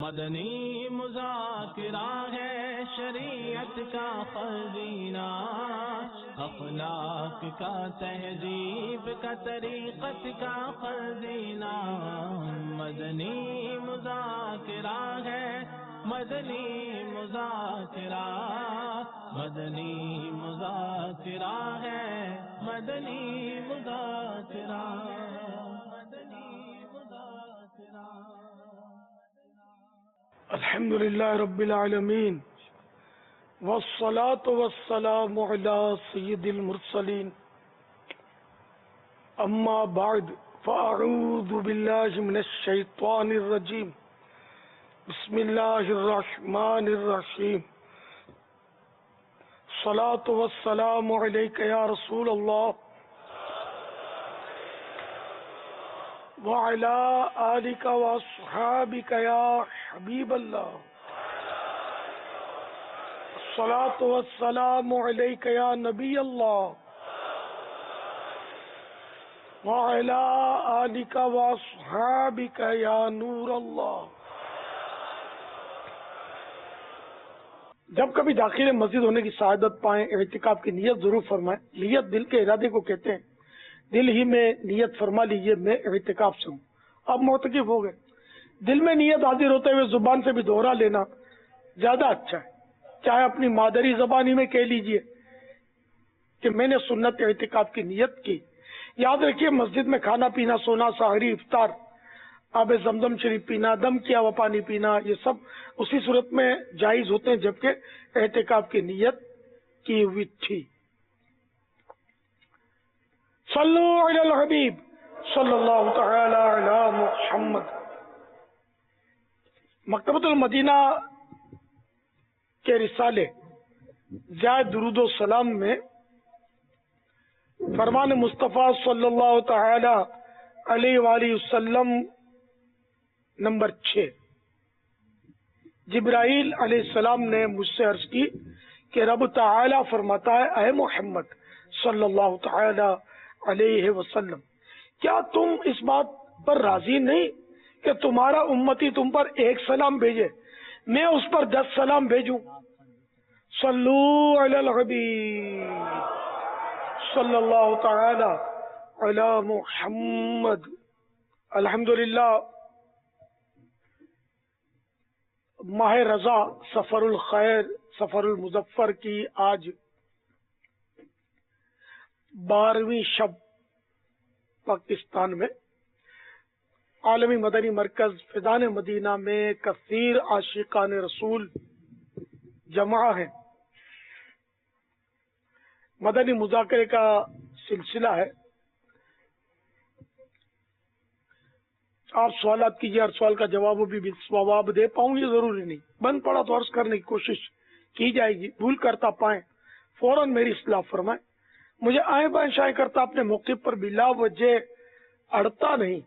مدنی مذاکرہ ہے شریعت کا خزینہ، اخلاق کا تہذیب کا طریقت کا خزینہ۔ مدنی مذاکرہ ہے، مدنی مذاکرہ، مدنی مذاکرہ ہے، مدنی مذاکرہ، مدنی مذاکرہ۔ الحمدللہ رب العالمین والصلاة والسلام علی سید المرسلین، اما بعد فاعوذ باللہ من الشیطان الرجیم، بسم اللہ الرحمن الرحیم۔ الصلاة والسلام علیک یا رسول اللہ وعلى آلك وأصحابك يا حبيب الله، الصلاة والسلام عليك يا نبي الله وعلى آلك وأصحابك يا نور الله۔ جب کبھی داخل مسجد ہونے کی سعادت پائیں، اعتکاف کی نیت ضرور فرمائیں۔ نیت دل کے ارادے کو کہتے ہیں۔ دل ہی میں نیت فرما لیجیے میں اعتکاف سے ہوں۔ اب معتکف ہو گئے، دل میں نیت حاضر ہوتے ہوئے زبان سے بھی دوہرا لینا زیادہ اچھا ہے۔ چاہے اپنی مادری زبانی میں کہہ لیجیے کہ میں نے سنت اعتکاف کی نیت کی۔ یاد رکھیے، مسجد میں کھانا پینا، سونا، سحری، افطار، آب زمزم شریف پینا، دم کیا ہوا پانی پینا، یہ سب اسی صورت میں جائز ہوتے ہیں جبکہ اعتکاف کی نیت کی ہوئی تھی۔ صلو علی الحبیب صلی اللہ تعالی علی محمد۔ مکتبۃ المدینہ کے رسالے زائد درود و سلام میں فرمان مصطفیٰ صلی اللہ تعالی علیہ وآلہ وسلم نمبر 6، جبرائیل علیہ السلام نے مجھ سے عرض کی کہ رب تعالی فرماتا ہے، اے محمد صلی اللہ تعالی علیہ وسلم، کیا تم اس بات پر راضی نہیں کہ تمہارا امتی تم پر ایک سلام بھیجے، میں اس پر 10 سلام بھیجوں؟ صلو علی الحبیب صلی اللہ تعالی علی محمد۔ الحمدللہ ماہ رضا، سفر الخیر، سفر المظفر کی آج 12ویں شب پاکستان میں عالمی مدنی مرکز فیضان مدینہ میں کثیر عاشقان رسول جمع ہیں۔ مدنی مذاکرے کا سلسلہ ہے۔ آپ سوالات کیجیے، ہر سوال کا جواب بھی ثواب دے پاؤں یہ ضروری نہیں، بند پڑا تو عرض کرنے کی کوشش کی جائے گی، بھول کرتا پائیں فوراً میری اصلاح فرمائیں۔ مجھے آئیں بائیں شائیں کرتا اپنے موقف پر بلا وجہ اڑتا نہیں،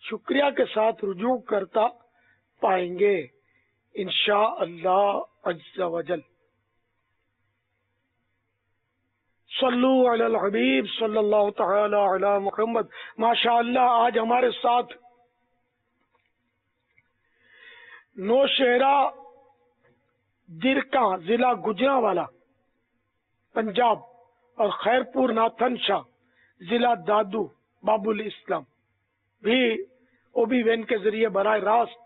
شکریہ کے ساتھ رجوع کرتا پائیں گے انشاءاللہ عز و جل۔ صلو علی الحبیب صلی اللہ تعالی علی محمد۔ ماشاءاللہ آج ہمارے ساتھ نوشہرہ درکاں ضلع گجرانوالا پنجاب اور خیرپور ناتھن شاہ ضلع دادو باب الاسلام بھی او بی وین کے ذریعے براہ راست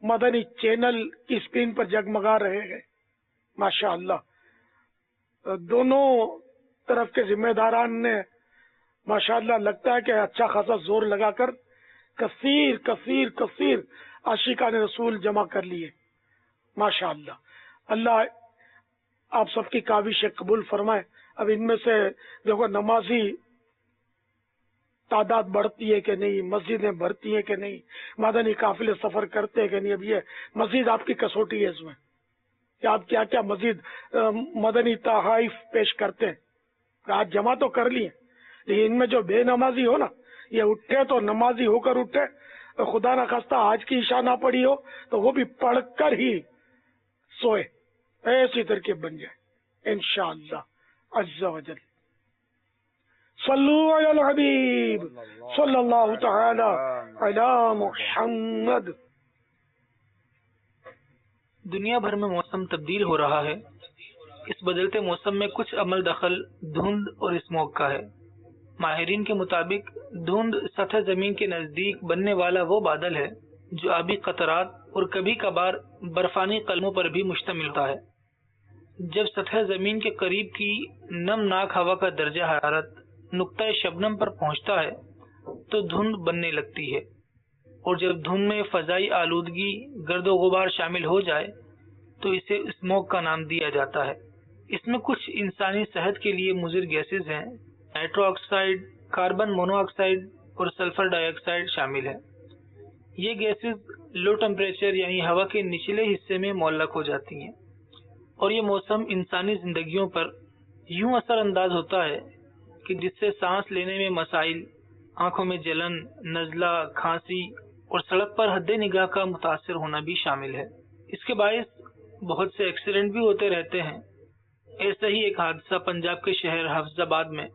مدنی چینل کی اسکرین پر جگمگا رہے ہیں۔ ماشاءاللہ دونوں طرف کے ذمہ داران نے ماشاءاللہ لگتا ہے کہ اچھا خاصا زور لگا کر کثیر کثیر کثیر عاشقان رسول جمع کر لیے۔ ماشاءاللہ اللہ آپ سب کی کاوش قبول فرمائے۔ اب ان میں سے دیکھو نمازی تعداد بڑھتی ہے کہ نہیں، مسجدیں بھرتی ہیں کہ نہیں، مدنی قافلے سفر کرتے ہیں کہ نہیں، اب یہ مزید آپ کی کسوٹی ہے اس میں کہ آپ کیا کیا مزید مدنی تحائف پیش کرتے ہیں۔ آج جمع تو کر لیے، لیکن ان میں جو بے نمازی ہو نا، یہ اٹھے تو نمازی ہو کر اٹھے، خدا نہ خواستہ آج کی عشاء نہ پڑھی ہو تو وہ بھی پڑھ کر ہی سوئے، ایسی ترکیب بن جائے انشاءاللہ عز و جل۔ صلو علی الحبیب صلی اللہ تعالی علی محمد۔ دنیا بھر میں موسم تبدیل ہو رہا ہے۔ اس بدلتے موسم میں کچھ عمل دخل دھند اور اسموگ کا ہے۔ ماہرین کے مطابق دھند سطح زمین کے نزدیک بننے والا وہ بادل ہے جو آبی قطرات اور کبھی کبھار برفانی قلموں پر بھی مشتمل ہوتا ہے۔ جب سطح زمین کے قریب کی نمناک ہوا کا درجہ حرارت نقطۂ شبنم پر پہنچتا ہے تو دھند بننے لگتی ہے، اور جب دھند میں فضائی آلودگی گرد و غبار شامل ہو جائے تو اسے اسموگ کا نام دیا جاتا ہے۔ اس میں کچھ انسانی صحت کے لیے مضر گیسز ہیں۔ Nitro oxide, carbon mono oxide اور سلفر ڈائی آکسائڈ شامل ہیں۔ یہ گیسز لو ٹمپریچر یعنی ہوا کے نچلے حصے میں معلق ہو جاتی ہیں، اور یہ موسم انسانی زندگیوں پر یوں اثر انداز ہوتا ہے کہ جس سے سانس لینے میں مسائل، آنکھوں میں جلن، نزلہ، کھانسی اور سڑک پر حد نگاہ کا متاثر ہونا بھی شامل ہے۔ اس کے باعث بہت سے ایکسیڈنٹ بھی ہوتے رہتے ہیں۔ ایسا ہی ایک حادثہ پنجاب کے شہر حفظ آباد میں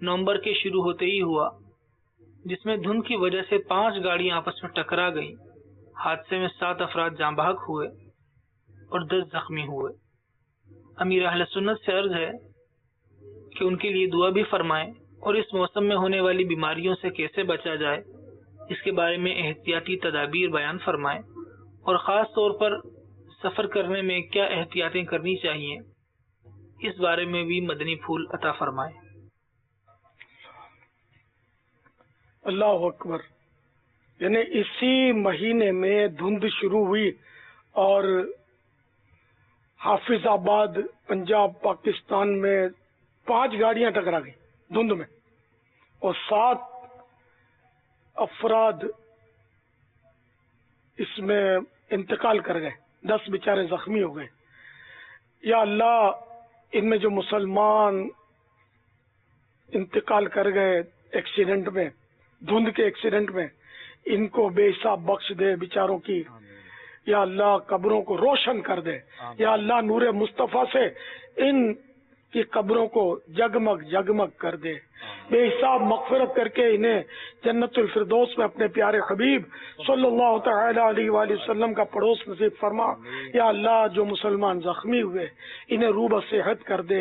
نومبر کے شروع ہوتے ہی ہوا، جس میں دھند کی وجہ سے 5 گاڑیاں آپس میں ٹکرا گئیں۔ حادثے میں 7 افراد جاں بحق ہوئے اور 10 زخمی ہوئے۔ امیر اہل سنت سے عرض ہے کہ ان کے لیے دعا بھی فرمائیں، اور اس موسم میں ہونے والی بیماریوں سے کیسے بچا جائے اس کے بارے میں احتیاطی تدابیر بیان فرمائیں، اور خاص طور پر سفر کرنے میں کیا احتیاطیں کرنی چاہیے اس بارے میں بھی مدنی پھول عطا فرمائیں۔ اللہ اکبر۔ یعنی اسی مہینے میں دھند شروع ہوئی اور حافظ آباد پنجاب پاکستان میں 5 گاڑیاں ٹکرا گئی دھند میں، اور 7 افراد اس میں انتقال کر گئے، 10 بیچارے زخمی ہو گئے۔ یا اللہ، ان میں جو مسلمان انتقال کر گئے ایکسیڈنٹ میں، دھند کے ایکسیڈنٹ میں، ان کو بے حساب بخش دے بیچاروں کی۔ یا اللہ قبروں کو روشن کر دے۔ یا اللہ نور مصطفیٰ سے ان کی قبروں کو جگمگ جگمگ کر دے، بے حساب مغفرت کر کے انہیں جنت الفردوس میں اپنے پیارے حبیب صلی اللہ تعالی علیہ وآلہ وسلم کا پڑوس نصیب فرما۔ یا اللہ جو مسلمان زخمی ہوئے انہیں روب صحت کر دے،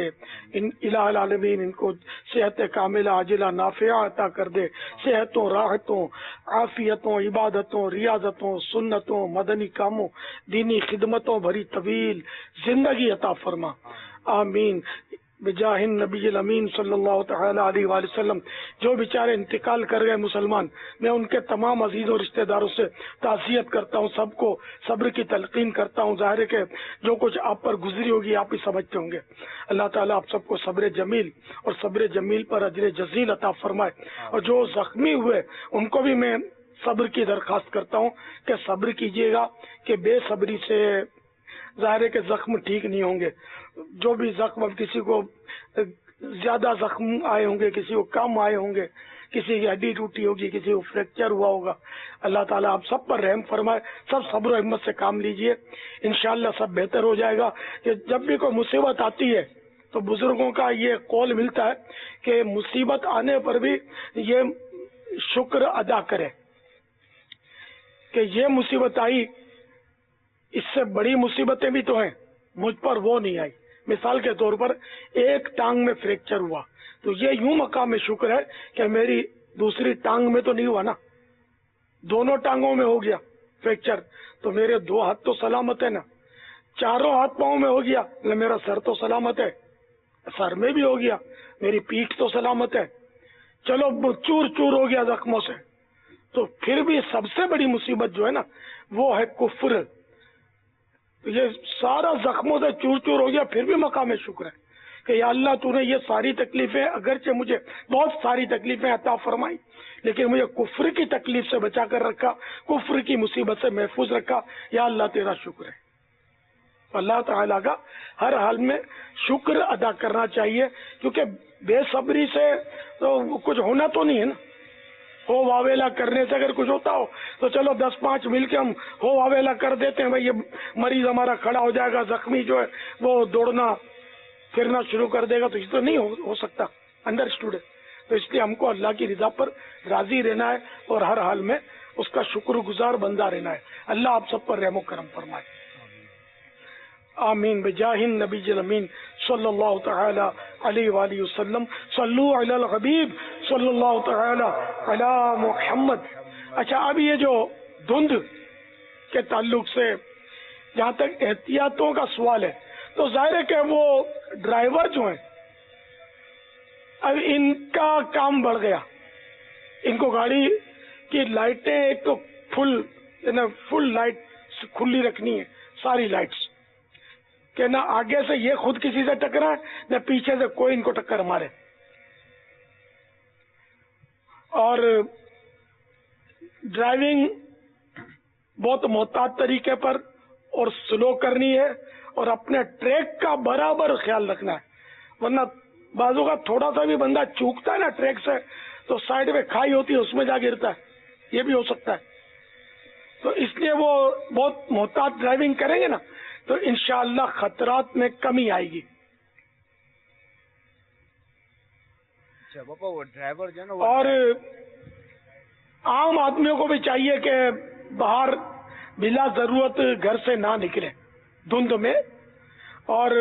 ان الہ العالمین ان کو صحت کاملہ عاجلہ نافعہ عطا کر دے، صحتوں، راحتوں، عافیتوں، عبادتوں، ریاضتوں، سنتوں، مدنی کاموں، دینی خدمتوں بھری طویل زندگی عطا فرما، آمین بجاہ النبی الامین صلی اللہ تعالی علیہ وآلہ وسلم۔ جو بیچارے انتقال کر گئے مسلمان، میں ان کے تمام عزیز و رشتہ داروں سے تعزیت کرتا ہوں، سب کو صبر کی تلقین کرتا ہوں۔ ظاہر ہے کہ جو کچھ آپ پر گزری ہوگی آپ ہی سمجھتے ہوں گے۔ اللہ تعالیٰ آپ سب کو صبر جمیل اور صبر جمیل پر اجر جزیل عطا فرمائے، اور جو زخمی ہوئے ان کو بھی میں صبر کی درخواست کرتا ہوں کہ صبر کیجیے گا، کہ بے صبری سے ظاہر ہے کہ زخم ٹھیک نہیں ہوں گے۔ جو بھی زخم، اب کسی کو زیادہ زخم آئے ہوں گے، کسی کو کم آئے ہوں گے، کسی کی ہڈی ٹوٹی ہوگی، کسی کو فریکچر ہوا ہوگا۔ اللہ تعالیٰ آپ سب پر رحم فرمائے، سب صبر و ہمت سے کام لیجئے، انشاءاللہ سب بہتر ہو جائے گا۔ کہ جب بھی کوئی مصیبت آتی ہے تو بزرگوں کا یہ قول ملتا ہے کہ مصیبت آنے پر بھی یہ شکر ادا کرے کہ یہ مصیبت آئی، اس سے بڑی مصیبتیں بھی تو ہیں، مجھ پر وہ نہیں آئی۔ مثال کے طور پر ایک ٹانگ میں فریکچر ہوا تو یہ یوں مقام شکر ہے کہ میری دوسری ٹانگ میں تو نہیں ہوا نا، دونوں ٹانگوں میں ہو گیا فریکچر، تو میرے 2 ہاتھ تو سلامت ہے نا، چاروں ہاتھ پاؤں میں ہو گیا، میرا سر تو سلامت ہے، سر میں بھی ہو گیا، میری پیٹھ تو سلامت ہے، چلو چور چور ہو گیا زخموں سے۔ تو پھر بھی سب سے بڑی مصیبت جو ہے نا وہ ہے کفر۔ یہ سارا زخموں سے چور چور ہو گیا، پھر بھی مقام شکر ہے کہ یا اللہ تو نے یہ ساری تکلیفیں، اگرچہ مجھے بہت ساری تکلیفیں عطا فرمائی لیکن مجھے کفر کی تکلیف سے بچا کر رکھا، کفر کی مصیبت سے محفوظ رکھا، یا اللہ تیرا شکر ہے۔ اللہ تعالیٰ کا ہر حال میں شکر ادا کرنا چاہیے، کیونکہ بے صبری سے تو کچھ ہونا تو نہیں ہے نا۔ ہو واویلا کرنے سے اگر کچھ ہوتا ہو تو چلو 10-5 مل کے ہم ہو واویلا کر دیتے ہیں، بھائی یہ مریض ہمارا کھڑا ہو جائے گا، زخمی جو ہے وہ دوڑنا پھرنا شروع کر دے گا، تو یہ تو نہیں ہو سکتا، انڈرسٹوڈ ہے۔ تو اس لیے ہم کو اللہ کی رضا پر راضی رہنا ہے اور ہر حال میں اس کا شکر گزار بندہ رہنا ہے۔ اللہ آپ سب پر رحم و کرم فرمائے۔ آمین بجاہ النبی الامین صلی اللہ تعالی علیہ وآلہ وسلم. صلو علی الحبیب صلی اللہ تعالی علی محمد. اچھا، اب یہ جو دھند کے تعلق سے جہاں تک احتیاطوں کا سوال ہے، تو ظاہر ہے کہ وہ ڈرائیور جو ہیں اب ان کا کام بڑھ گیا. ان کو گاڑی کی لائٹیں ایک تو فل لائٹ کھلی رکھنی ہے، ساری لائٹس، کہ نہ آگے سے یہ خود کسی سے ٹکرائے نہ پیچھے سے کوئی ان کو ٹکر مارے. اور ڈرائیونگ بہت محتاط طریقے پر اور سلو کرنی ہے، اور اپنے ٹریک کا برابر خیال رکھنا ہے، ورنہ بعضوں کا تھوڑا سا بھی بندہ چوکتا ہے نا ٹریک سے تو سائڈ میں کھائی ہوتی ہے، اس میں جا گرتا ہے، یہ بھی ہو سکتا ہے. تو اس لیے وہ بہت محتاط ڈرائیونگ کریں گے نا تو انشاءاللہ خطرات میں کمی آئے گی. وہ ڈرائیور جو ہے نا، اور عام آدمیوں کو بھی چاہیے کہ باہر بلا ضرورت گھر سے نہ نکلیں دھند میں، اور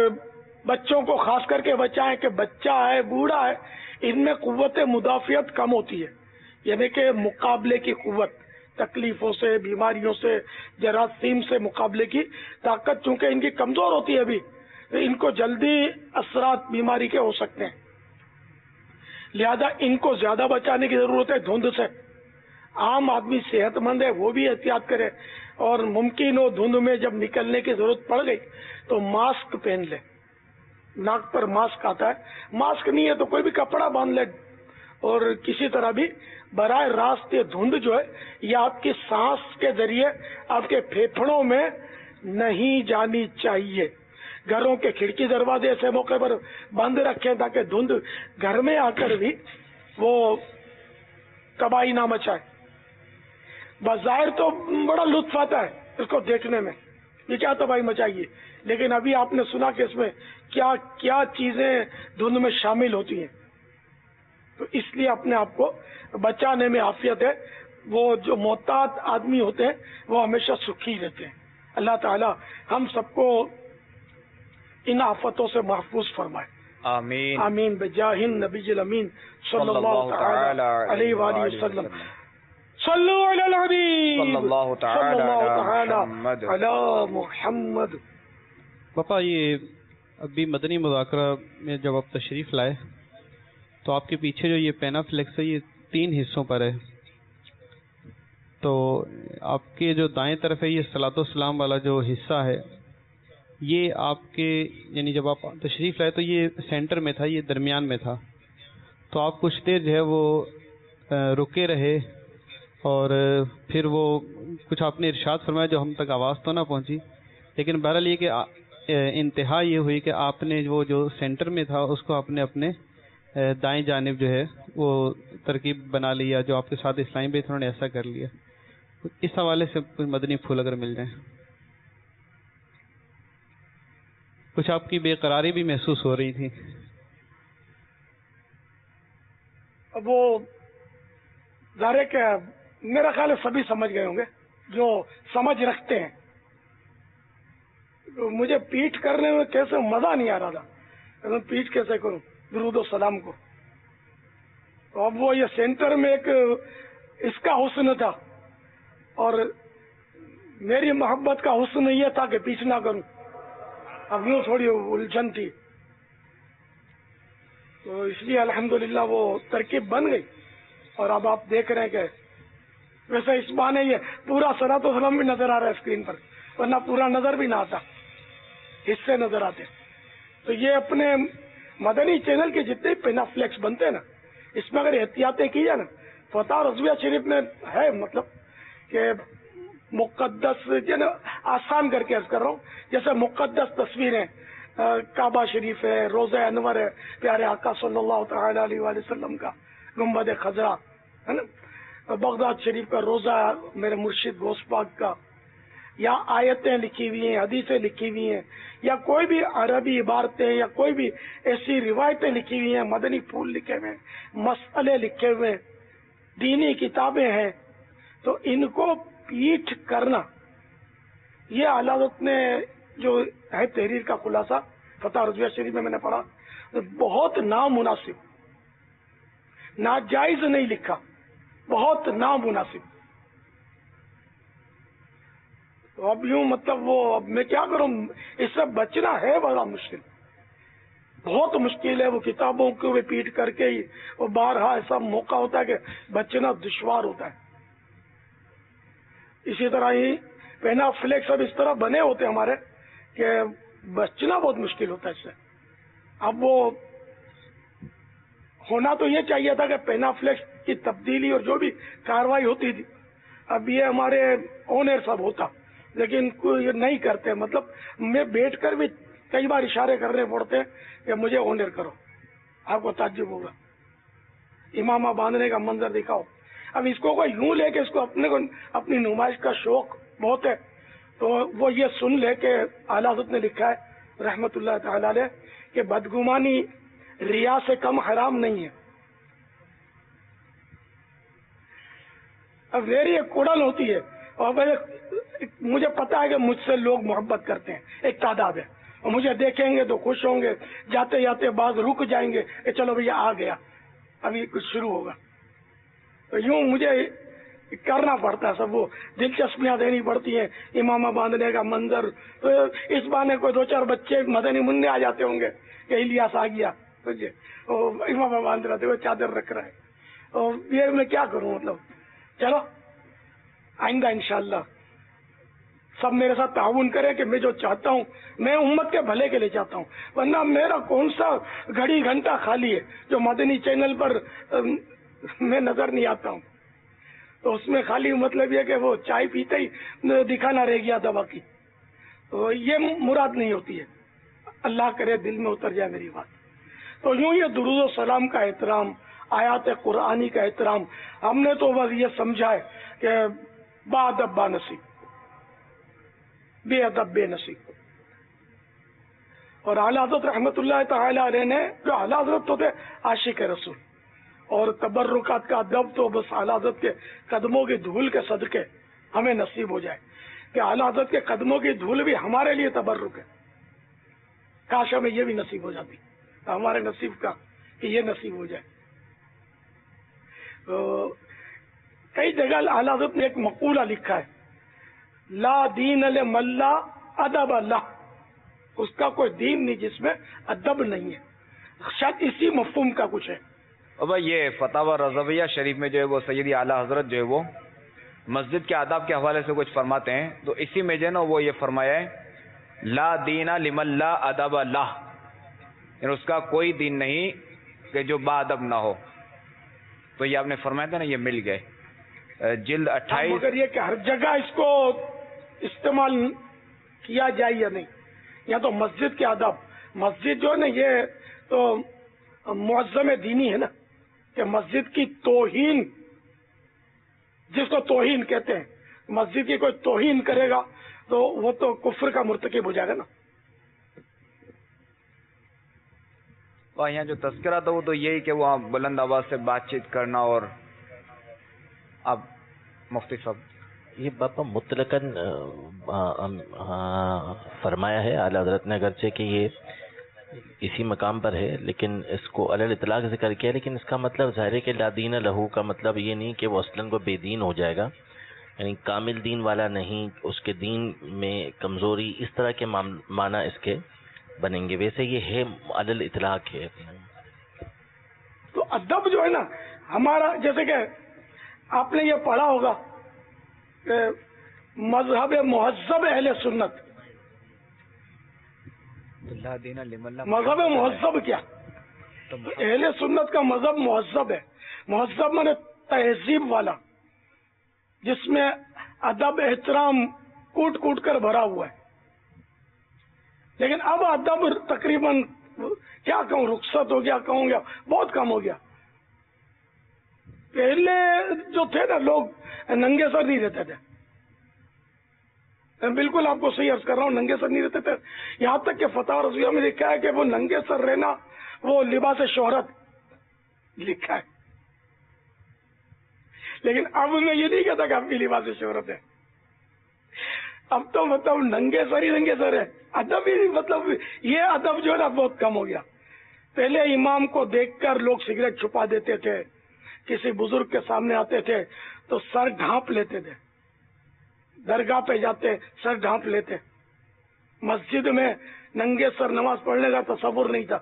بچوں کو خاص کر کے بچائیں کہ بچہ ہے بوڑھا ہے ان میں قوت مدافعت کم ہوتی ہے، یعنی کہ مقابلے کی قوت، تکلیفوں سے، بیماریوں سے، جراثیم سے مقابلے کی طاقت چونکہ ان کی کمزور ہوتی ہے ابھی، ان کو جلدی اثرات بیماری کے ہو سکتے ہیں. لہذا ان کو زیادہ بچانے کی ضرورت ہے دھند سے. عام آدمی صحت مند ہے وہ بھی احتیاط کرے، اور ممکن ہو دھند میں جب نکلنے کی ضرورت پڑ گئی تو ماسک پہن لے. ناک پر ماسک آتا ہے، ماسک نہیں ہے تو کوئی بھی کپڑا باندھ لے، اور کسی طرح بھی براہ راست یہ دھند جو ہے یہ آپ کی سانس کے ذریعے آپ کے پھیپھڑوں میں نہیں جانی چاہیے. گھروں کے کھڑکی دروازے ایسے موقع پر بند رکھیں تاکہ دھند گھر میں آ کر بھی وہ تباہی نہ مچائے. بظاہر تو بڑا لطف آتا ہے اس کو دیکھنے میں، یہ کیا تباہی مچائیے، لیکن ابھی آپ نے سنا کہ اس میں کیا کیا چیزیں دھند میں شامل ہوتی ہیں. تو اس لیے اپنے آپ کو بچانے میں عافیت ہے. وہ جو محتاط آدمی ہوتے ہیں وہ ہمیشہ سکھی رہتے ہیں. اللہ تعالی ہم سب کو ان آفتوں سے محفوظ فرمائے. آمین آمین بجاہ النبی الامین صلی اللہ تعالی علیہ وآلہ وسلم. صلو علی الحبیب صلی اللہ تعالی علی محمد. پاپا، یہ ابھی مدنی مذاکرہ میں جب آپ تشریف لائے تو آپ کے پیچھے جو یہ پینا فلیکس ہے یہ 3 حصوں پر ہے. تو آپ کے جو دائیں طرف ہے یہ صلاۃ والسلام والا جو حصہ ہے یہ آپ کے، یعنی جب آپ تشریف لائے تو یہ سینٹر میں تھا، یہ درمیان میں تھا. تو آپ کچھ دیر جو ہے وہ رکے رہے اور پھر وہ کچھ آپ نے ارشاد فرمایا جو ہم تک آواز تو نہ پہنچی، لیکن بہرحال یہ کہ انتہا یہ ہوئی کہ آپ نے وہ جو سینٹر میں تھا اس کو آپ نے اپنے دائیں جانب جو ہے وہ ترکیب بنا لیا. جو آپ کے ساتھ اسلامی بیت انہوں نے ایسا کر لیا. اس حوالے سے کچھ مدنی پھول اگر مل جائیں. کچھ آپ کی بے قراری بھی محسوس ہو رہی تھی. اب وہ ظاہر ہے کہ میرا خیال ہے سبھی سمجھ گئے ہوں گے جو سمجھ رکھتے ہیں. مجھے پیٹھ کرنے میں کیسے مزہ نہیں آ رہا تھا، میں پیٹھ کیسے کروں درود و سلام کو. تو اب وہ یہ سینٹر میں ایک اس کا حسن تھا اور میری محبت کا حسن یہ تھا کہ پیچھ نہ کروں. اب یوں تھوڑی الجھن تھی، تو اس لیے الحمدللہ وہ ترکیب بن گئی. اور اب آپ دیکھ رہے ہیں کہ ویسے اس بہانے یہ پورا صلاۃ و سلام بھی نظر آ رہا ہے اسکرین پر، ورنہ پورا نظر بھی نہ آتا، حصے نظر آتے. تو یہ اپنے مدنی چینل کے جتنے پینا فلیکس بنتے ہیں نا، اس میں اگر احتیاطیں کی جائے نا، فتح رضویہ شریف میں ہے مطلب کہ مقدس، یعنی آسان کر کے عرض کر رہا ہوں، جیسے مقدس تصویریں کعبہ شریف ہے، روضہ انور ہے پیارے آقا صلی اللہ تعالی علیہ وآلہ وسلم کا، گنبد خضرا ہے نا، بغداد شریف کا روضہ میرے مرشد غوث پاک کا، یا آیتیں لکھی ہوئی ہیں، حدیثیں لکھی ہوئی ہیں، یا کوئی بھی عربی عبارتیں یا کوئی بھی ایسی روایتیں لکھی ہوئی ہیں، مدنی پھول لکھے ہوئے ہیں، مسئلے لکھے ہوئے ہیں، دینی کتابیں ہیں، تو ان کو پیٹھ کرنا یہ حضرت نے جو ہے تحریر کا خلاصہ فتح رضویہ شریف میں نے پڑھا، بہت نامناسب، ناجائز نہیں لکھا، بہت نامناسب. تو اب یوں مطلب وہ اب میں کیا کروں، اس سے بچنا ہے بڑا مشکل، بہت مشکل ہے. وہ کتابوں کو بھی پیٹ کر کے ہی وہ بارہا ایسا موقع ہوتا ہے کہ بچنا دشوار ہوتا ہے. اسی طرح ہی پینا فلیکس اب اس طرح بنے ہوتے ہیں ہمارے کہ بچنا بہت مشکل ہوتا ہے اس سے. اب وہ ہونا تو یہ چاہیے تھا کہ پینا فلیکس کی تبدیلی اور جو بھی کاروائی ہوتی تھی، اب یہ ہمارے اونر سب ہوتا، لیکن کوئی یہ نہیں کرتے. مطلب میں بیٹھ کر بھی کئی بار اشارے کرنے پڑتے ہیں کہ مجھے اونر کرو. آپ کو تعجب ہوگا، امامہ باندھنے کا منظر دکھاؤ. اب اس کو کوئی یوں لے کہ اس کو اپنی نمائش کا شوق بہت ہے، تو وہ یہ سن لے کہ اعلیٰ حضرت نے لکھا ہے رحمت اللہ تعالی علیہ کہ بدگمانی ریا سے کم حرام نہیں ہے. اب میری ایک کوڑل ہوتی ہے اور مجھے پتا ہے کہ مجھ سے لوگ محبت کرتے ہیں، ایک تعداد ہے، اور مجھے دیکھیں گے تو خوش ہوں گے، جاتے جاتے بعض رک جائیں گے کہ چلو بھیا آ گیا، ابھی کچھ شروع ہوگا. تو یوں مجھے کرنا پڑتا ہے، سب وہ دلچسپیاں دینی پڑتی ہیں، امامہ باندھنے کا منظر. تو اس بہانے کوئی دو چار بچے مدنی منع آ جاتے ہوں گے کہ الیاس آ گیا، امامہ باندھ رہا تھا، وہ چادر رکھ رہا ہے. اور یہ میں کیا کروں، مطلب چلو آئندہ انشاءاللہ سب میرے ساتھ تعاون کرے کہ میں جو چاہتا ہوں میں امت کے بھلے کے لیے چاہتا ہوں. ورنہ میرا کون سا گھڑی گھنٹہ خالی ہے جو مدنی چینل پر میں نظر نہیں آتا ہوں. تو اس میں خالی مطلب یہ کہ وہ چائے پیتے ہی دکھانا رہ گیا دوا کی. تو یہ مراد نہیں ہوتی ہے، اللہ کرے دل میں اتر جائے میری بات. تو یوں یہ درود و سلام کا احترام، آیات قرآنی کا احترام، ہم نے تو بس یہ سمجھا ہے کہ با ادب با نصیب، بے ادب بے نصیب. اور اعلیٰ حضرت رحمت اللہ تعالی علیہ نے، جو اعلیٰ حضرت تو تھے عاشق رسول، اور تبرکات کا ادب تو بس اعلیٰ حضرت کے قدموں کی دھول کے صدقے ہمیں نصیب ہو جائے کہ اعلیٰ حضرت کے قدموں کی دھول بھی ہمارے لیے تبرک ہے. کاش ہمیں یہ بھی نصیب ہو جاتی، ہمارے نصیب کا کہ یہ نصیب ہو جائے. تو کئی جگہ اعلیٰ حضرت نے ایک مقولہ لکھا ہے، لا دین لمن لا ادب اللہ، اس کا کوئی دین نہیں جس میں ادب نہیں ہے. شاید اسی مفہوم کا کچھ ہے. اب یہ فتاوی رضویہ شریف میں جو ہے وہ سیدی اعلیٰ حضرت جو ہے وہ مسجد کے آداب کے حوالے سے کچھ فرماتے ہیں. تو اسی میں جو ہے نا وہ یہ فرمایا ہے لا دین لمن لا ادب اللہ، یعنی اس کا کوئی دین نہیں کہ جو با ادب نہ ہو. تو یہ آپ نے فرمایا تھا نا، یہ مل گئے جلد 28. مگر یہ کہ ہر جگہ اس کو استعمال کیا جائے یا نہیں، یا تو مسجد کے آداب، مسجد جو ہے نا یہ تو معظم دینی ہے نا، کہ مسجد کی توہین، جس کو توہین کہتے ہیں، مسجد کی کوئی توہین کرے گا تو وہ تو کفر کا مرتکب ہو جائے گا نا. اور یہاں جو تذکرہ تھا وہ تو یہی کہ وہاں بلند آواز سے بات چیت کرنا. اور اب مفتی صاحب یہ باپا مطلقاً فرمایا ہے اعلیٰ حضرت نے، اگرچہ کہ یہ اسی مقام پر ہے لیکن اس کو علی الاطلاق ذکر کیا، لیکن اس کا مطلب ظاہر ہے کہ لا دین لہو کا مطلب یہ نہیں کہ وہ اصلاً کو بے دین ہو جائے گا، یعنی کامل دین والا نہیں، اس کے دین میں کمزوری، اس طرح کے معنی اس کے بنیں گے. ویسے یہ ہے علی الاطلاق ہے. تو ادب جو ہے نا ہمارا، جیسے کہ آپ نے یہ پڑھا ہوگا کہ مذہب مہذب اہل سنت، مذہب مہذب کیا؟ اہل سنت کا مذہب مہذب ہے. مہذب مانے تہذیب والا، جس میں ادب احترام کوٹ کوٹ کر بھرا ہوا ہے. لیکن اب ادب تقریباً کیا کہوں، رخصت ہو گیا، کہوں گا بہت کم ہو گیا. پہلے جو تھے نا لوگ ننگے سر نہیں رہتے تھے، بالکل آپ کو صحیح عرض کر رہا ہوں، ننگے سر نہیں رہتے تھے. یہاں تک کہ فتح رضویہ میں لکھا ہے کہ وہ ننگے سر رہنا وہ لباس شہرت لکھا ہے. لیکن اب میں یہ نہیں کہتا کہ آپ کی لباس شہرت ہے. اب تو مطلب ننگے سر ہے ادب ہی، مطلب یہ ادب جو ہے نا بہت کم ہو گیا. پہلے امام کو دیکھ کر لوگ سگریٹ چھپا دیتے تھے، کسی بزرگ کے سامنے آتے تھے تو سر ڈھانپ لیتے تھے، درگاہ پہ جاتے سر ڈھانپ لیتے. مسجد میں ننگے سر نماز پڑھنے کا تصور نہیں تھا.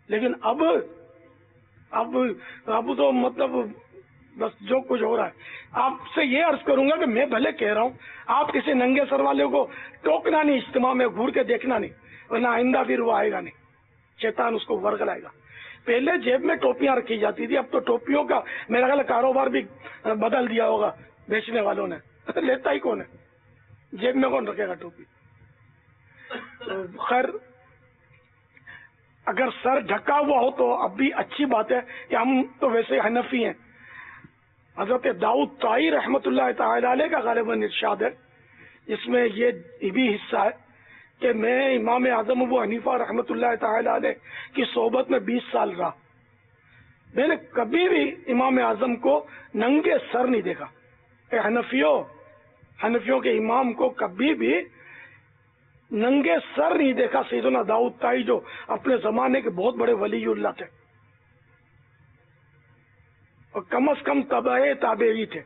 لیکن اب تو مطلب بس جو کچھ ہو رہا ہے. آپ سے یہ عرض کروں گا کہ میں بھلے کہہ رہا ہوں، آپ کسی ننگے سر والے کو ٹوکنا نہیں، اجتماع میں گھور کے دیکھنا نہیں، ورنہ آئندہ پھر وہ آئے گا نہیں، شیطان اس کو ورگلائے گا. پہلے جیب میں ٹوپیاں رکھی جاتی تھی، اب تو ٹوپیوں کا میرا خیال کاروبار بھی بدل دیا ہوگا بیچنے والوں نے. لیتا ہی کون ہے، جیب میں کون رکھے گا ٹوپی. خیر، اگر سر ڈھکا ہوا ہو تو اب بھی اچھی بات ہے کہ ہم تو ویسے حنفی ہیں. حضرت داؤد طائی رحمت اللہ تعالی علیہ کا غالباً ارشاد ہے، اس میں یہ بھی حصہ ہے کہ میں امام اعظم ابو حنیفہ رحمت اللہ تعالی علیہ کی صحبت میں 20 سال رہا. میں نے کبھی بھی امام اعظم کو ننگے سر نہیں دیکھا. حنفیوں کے امام کو کبھی بھی ننگے سر نہیں دیکھا. سیدنا داؤد طائی جو اپنے زمانے کے بہت بڑے ولی اللہ تھے، اور کم از کم تابعی تھے.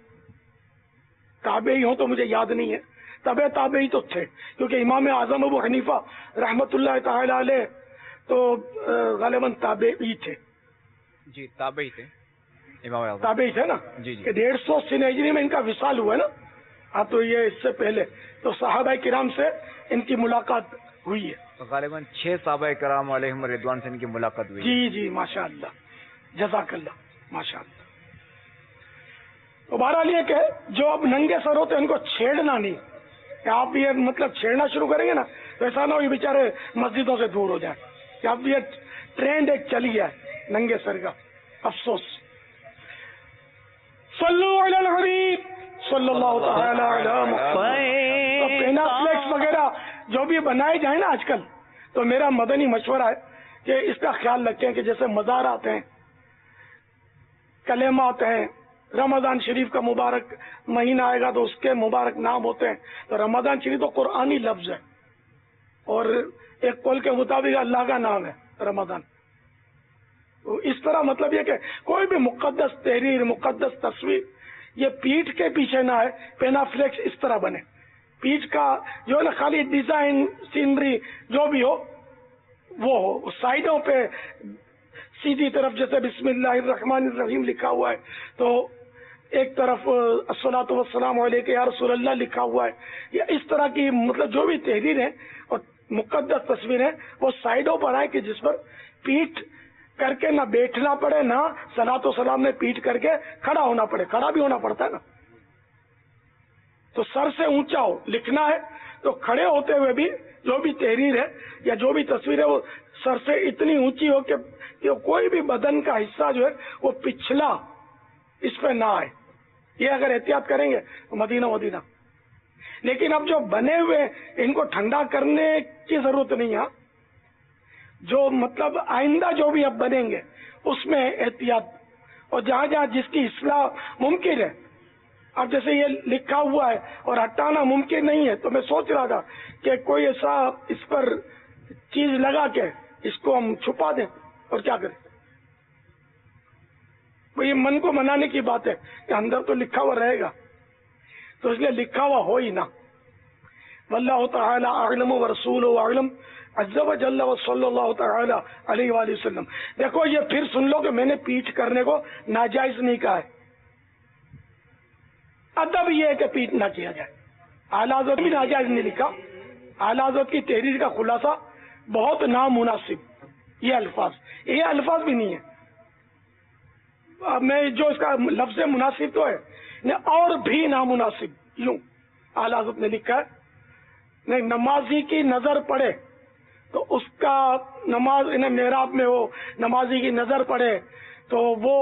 تابعی ہوں تو مجھے یاد نہیں ہے، تابعی تو تھے، کیونکہ امام اعظم ابو حنیفہ رحمت اللہ تعالی علیہ تو غالباً تابعی تھے. جی تابعی تھے، امام اعظم تابعی تھے نا. جی 150 سن ہجری میں ان کا وصال ہوا ہے نا. ہاں تو یہ اس سے پہلے تو صحابہ کرام سے ان کی ملاقات ہوئی ہے. غالباً 6 صحابہ کرام علیہم رضوان سے ان کی ملاقات ہوئی. جی ماشاء اللہ، جزاک اللہ، ماشاء اللہ. تو بہرحال یہ کہ جو اب ننگے سر ہوتے ہیں ان کو چھیڑنا نہیں. آپ یہ مطلب چھیڑنا شروع کریں گے نا تو ایسا نہ ہو یہ بیچارے مسجدوں سے دور ہو جائیں. کہ اب یہ ٹرینڈ ایک چلی ہے ننگے سر کا. افسوس. صلو علی الحبیب صلی اللہ تعالی علی محمد. تو پینا فلیکس وغیرہ جو بھی بنائے جائیں نا آج کل، تو میرا مدنی مشورہ ہے کہ اس کا خیال رکھیں کہ جیسے مزارات ہیں، کلمات ہیں، رمضان شریف کا مبارک مہینہ آئے گا تو اس کے مبارک نام ہوتے ہیں. تو رمضان شریف تو قرآنی لفظ ہے، اور ایک قول کے مطابق اللہ کا نام ہے رمضان. اس طرح مطلب یہ کہ کوئی بھی مقدس تحریر، مقدس تصویر یہ پیٹھ کے پیچھے نہ ہے. پینا فلیکس اس طرح بنے، پیٹھ کا جو ہے نا خالی ڈیزائن، سینری جو بھی ہو وہ ہو، سائڈوں پہ سیدھی طرف جیسے بسم اللہ الرحمن الرحیم لکھا ہوا ہے تو ایک طرف الصلاۃ والسلام علیک یا رسول اللہ لکھا ہوا ہے، یا اس طرح کی مطلب جو بھی تحریر ہے اور مقدس تصویر ہے وہ سائڈوں پر آئے کہ جس پر پیٹھ کر کے نہ بیٹھنا پڑے، نہ صلاۃ و سلام میں پیٹھ کر کے کھڑا ہونا پڑے. کھڑا بھی ہونا پڑتا ہے نا. تو سر سے اونچا ہو، لکھنا ہے تو کھڑے ہوتے ہوئے بھی جو بھی تحریر ہے یا جو بھی تصویر ہے وہ سر سے اتنی اونچی ہو کہ کوئی بھی بدن کا حصہ جو ہے وہ پچھلا اس پہ نہ آئے. یہ اگر احتیاط کریں گے تو مدینہ. لیکن اب جو بنے ہوئے ان کو ٹھنڈا کرنے کی ضرورت نہیں ہے. جو مطلب آئندہ جو بھی اب بنیں گے اس میں احتیاط، اور جہاں جہاں جس کی اصلاح ممکن ہے. اب جیسے یہ لکھا ہوا ہے اور ہٹانا ممکن نہیں ہے، تو میں سوچ رہا تھا کہ کوئی ایسا اس پر چیز لگا کے اس کو ہم چھپا دیں اور کیا کریں. یہ من کو منانے کی بات ہے کہ اندر تو لکھا ہوا رہے گا، تو اس لیے لکھا ہوا ہو ہی نہ. واللہ تعالی اعلم ورسولہ اعلم عز وجل وصلی اللہ تعالی علیہ وآلہ وسلم. دیکھو یہ پھر سن لو کہ میں نے پیٹھ کرنے کو ناجائز نہیں کہا ہے. ادب یہ ہے کہ پیٹھ نہ کیا جائے. اعلیٰ حضرت بھی ناجائز نہیں لکھا. اعلیٰ حضرت کی تحریر کا خلاصہ بہت نامناسب، یہ الفاظ بھی نہیں ہے. میں جو اس کا لفظ مناسب تو ہے اور بھی نامناسب. یوں اعلیٰ حضرت نے لکھا ہے نمازی کی نظر پڑے تو اس کا نماز محراب میں ہو، نمازی کی نظر پڑے تو وہ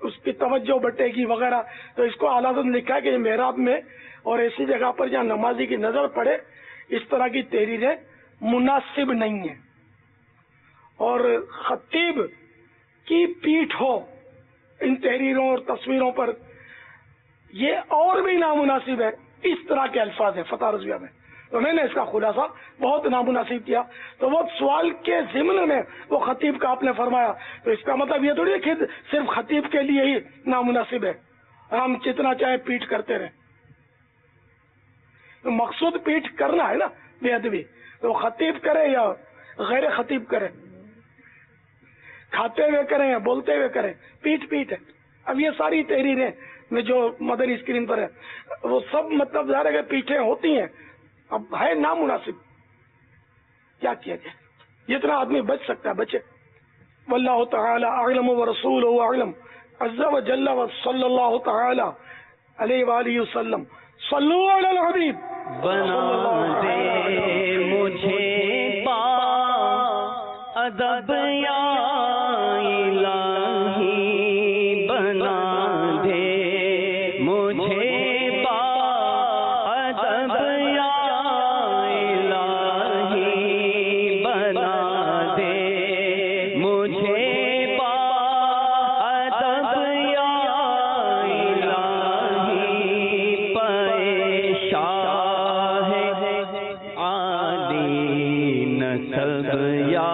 اس کی توجہ بٹے گی وغیرہ. تو اس کو اعلیٰ حضرت نے لکھا ہے کہ محراب میں اور ایسی جگہ پر جہاں نمازی کی نظر پڑے اس طرح کی تحریریں مناسب نہیں ہیں. اور خطیب کی پیٹھ ہو ان تحریروں اور تصویروں پر، یہ اور بھی نامناسب ہے. اس طرح کے الفاظ ہیں فتح رضویہ میں. تو میں نے اس کا خلاصہ بہت نامناسب کیا. تو وہ سوال کے ضمن میں وہ خطیب کا آپ نے فرمایا, تو اس کا مطلب یہ تھوڑی ہے کہ صرف خطیب کے لیے ہی نامناسب ہے, ہم جتنا چاہے پیٹ کرتے رہیں. تو مقصود پیٹ کرنا ہے نا بے ادبی, تو خطیب کرے یا غیر خطیب کرے, کھاتے ہوئے کریں یا بولتے ہوئے کریں, پیٹ پیٹ ہے. اب یہ ساری تحریریں میں جو مدنی اسکرین پر ہے وہ سب مطلب ظاہر ہے کہ پیٹیں ہوتی ہیں, اب ہے نامناسب, کیا کیا جائے؟ جتنا آدمی بچ سکتا ہے بچے. واللہ تعالی اعلم ورسولہ اعلم عز وجل وصلی اللہ تعالی علیہ وآلہ وسلم. صلو علی الحبیب. بنا دے مجھے با ادب یا الہی, بنا دے مجھے با ادب یا الہی, بنا دے مجھے با ادب یا الہی, پے شاہ عالی نسب یا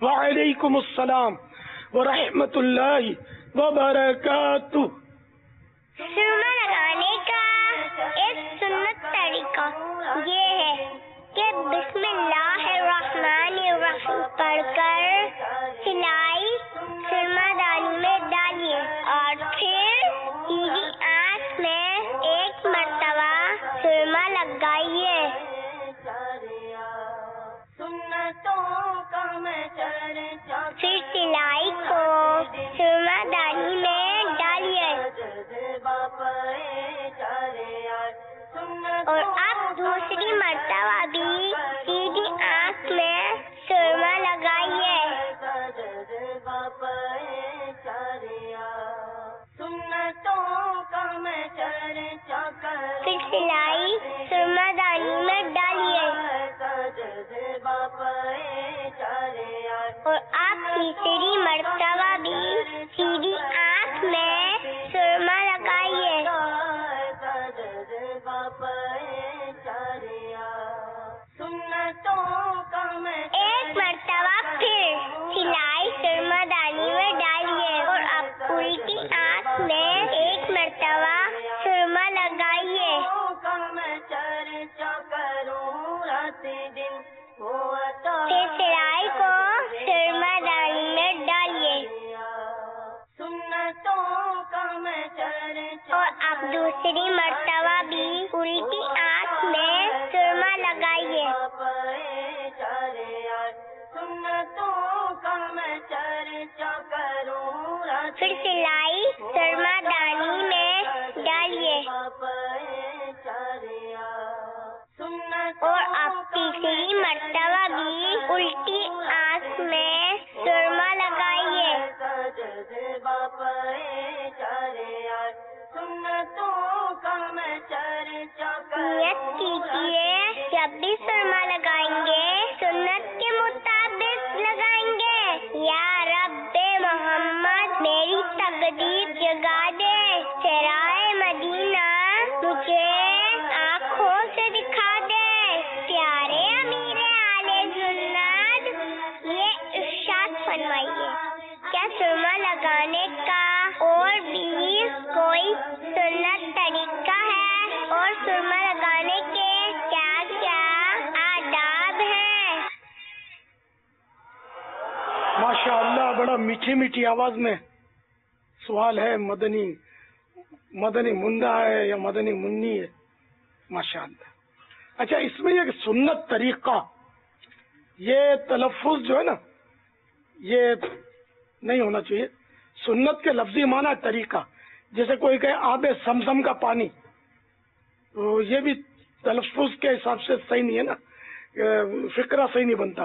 وعلیکم السلام ورحمۃ اللہ وبرکاتہ. سرما لگانے کا ایک سنت طریقہ یہ ہے کہ بسم اللہ الرحمن الرحیم پڑھ کر سلائی سرما دانی میں ڈالیے اور پھر سیدھی آنکھ میں ایک مرتبہ سرما لگائیے. پھر سلائی کو سرما دانی میں ڈالیے اور اب دوسری مرتبہ بھی سیدھی آنکھ میں سرما لگائیے. پھر سلائی سرما دانی میں ڈالیے اور آپ تیسری مرتبہ بھی سیدھی آنکھ میں سرما لگائیے. ایک مرتبہ پھر سلائی سرما دانی میں ڈالیے اور اب الٹی آنکھ میں ایک مرتبہ سرما لگائیے. پھر سلائی کو سرما دانی میں ڈالیے اور اب دوسری مرتبہ بھی الٹی آنکھ میں سرما لگائیے. پھر سلائی سرما دانی میں ڈالیے اور اب تیسری مرتبہ بھی الٹی آنکھ میں سرما لگائیے. نیت کیجیے جب بھی سرما لگائیں گے سنت کے مطابق لگائیں گے. یا رب محمد میری تقدیر جگا دے, چہرائے مدینہ مجھے آنکھوں سے دکھا دے. پیارے امیر اہل سنت یہ ارشاد فرمائیے, کیا سرما لگانے کا اور بھی کوئی سنت طریقہ ہے اور سرما لگانے کے کیا کیا آداب ہیں؟ ماشاء اللہ, بڑا میٹھی میٹھی آواز میں سوال ہے. مدنی مندا ہے یا مدنی منی ہے, ماشاء اللہ. اچھا, اس میں یہ سنت طریقہ, یہ تلفظ جو ہے نا یہ نہیں ہونا چاہیے. سنت کے لفظی معنی طریقہ, جیسے کوئی کہے آب زمزم کا پانی, تو یہ بھی تلفظ کے حساب سے صحیح نہیں ہے نا, فقرہ صحیح نہیں بنتا.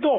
2।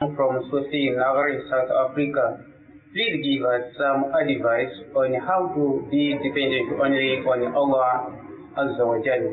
From Sosi Nagar in South Africa, please give us some advice on how to be dependent only on Allah Azza wa Jalla.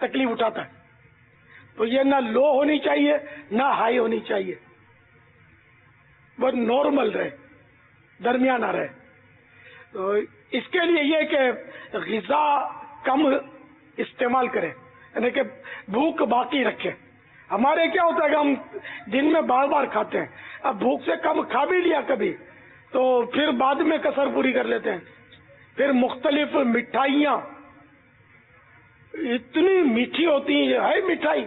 تکلیف اٹھاتا ہے. تو یہ نہ لو ہونی چاہیے نہ ہائی ہونی چاہیے، وہ نارمل رہے، درمیانہ رہے. تو اس کے لیے یہ کہ غذا کم استعمال کریں، یعنی کہ بھوک باقی رکھیں. ہمارے کیا ہوتا ہے کہ ہم دن میں بار بار کھاتے ہیں، اب بھوک سے کم کھا بھی لیا کبھی تو پھر بعد میں کسر پوری کر لیتے ہیں. پھر مختلف مٹھائیاں اتنی میٹھی ہوتی ہیں، یہ ہے مٹھائی،